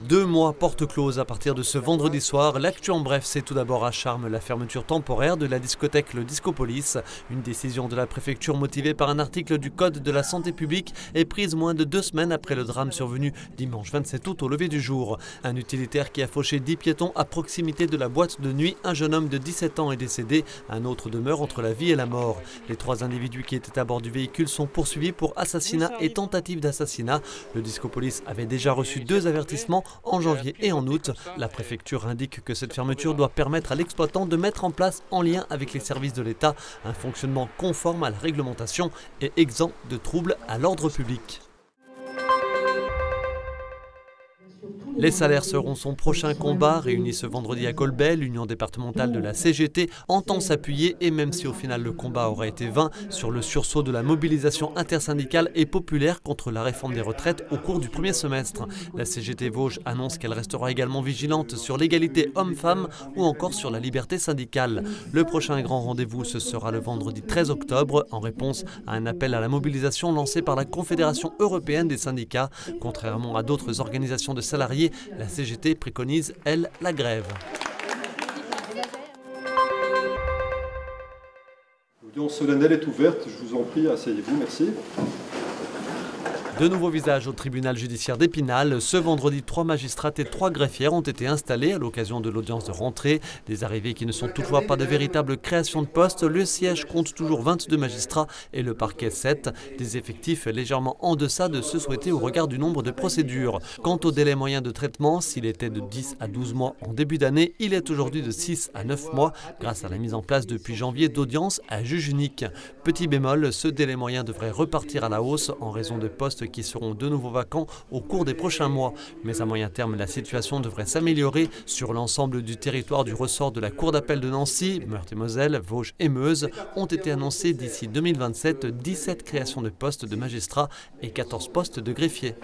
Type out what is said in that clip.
2 mois porte close à partir de ce vendredi soir. L'actu en bref, c'est tout d'abord à Charmes la fermeture temporaire de la discothèque Le Discopolis. Une décision de la préfecture motivée par un article du Code de la santé publique est prise moins de 2 semaines après le drame survenu dimanche 27 août au lever du jour. Un utilitaire qui a fauché 10 piétons à proximité de la boîte de nuit. Un jeune homme de 17 ans est décédé. Un autre demeure entre la vie et la mort. Les 3 individus qui étaient à bord du véhicule sont poursuivis pour assassinat et tentative d'assassinat. Le Discopolis avait déjà reçu 2 avertissements en janvier et en août. La préfecture indique que cette fermeture doit permettre à l'exploitant de mettre en place, en lien avec les services de l'État, un fonctionnement conforme à la réglementation et exempt de troubles à l'ordre public. Les salaires seront son prochain combat. Réunis ce vendredi à Golbey, l'union départementale de la CGT entend s'appuyer, et même si au final le combat aura été vain, sur le sursaut de la mobilisation intersyndicale et populaire contre la réforme des retraites au cours du premier semestre. La CGT Vosges annonce qu'elle restera également vigilante sur l'égalité homme-femme ou encore sur la liberté syndicale. Le prochain grand rendez-vous, ce sera le vendredi 13 octobre, en réponse à un appel à la mobilisation lancé par la Confédération européenne des syndicats. Contrairement à d'autres organisations de salariés, la CGT préconise, elle, la grève. L'audience solennelle est ouverte, je vous en prie, asseyez-vous, merci. De nouveaux visages au tribunal judiciaire d'Épinal. Ce vendredi, 3 magistrates et 3 greffières ont été installés à l'occasion de l'audience de rentrée. Des arrivées qui ne sont toutefois pas de véritables créations de postes. Le siège compte toujours 22 magistrats et le parquet 7. Des effectifs légèrement en deçà de ceux souhaités au regard du nombre de procédures. Quant au délai moyen de traitement, s'il était de 10 à 12 mois en début d'année, il est aujourd'hui de 6 à 9 mois grâce à la mise en place depuis janvier d'audience à juge unique. Petit bémol, ce délai moyen devrait repartir à la hausse en raison de postes qui seront de nouveau vacants au cours des prochains mois. Mais à moyen terme, la situation devrait s'améliorer sur l'ensemble du territoire du ressort de la Cour d'appel de Nancy. Meurthe-et-Moselle, Vosges et Meuse ont été annoncés d'ici 2027 17 créations de postes de magistrats et 14 postes de greffiers.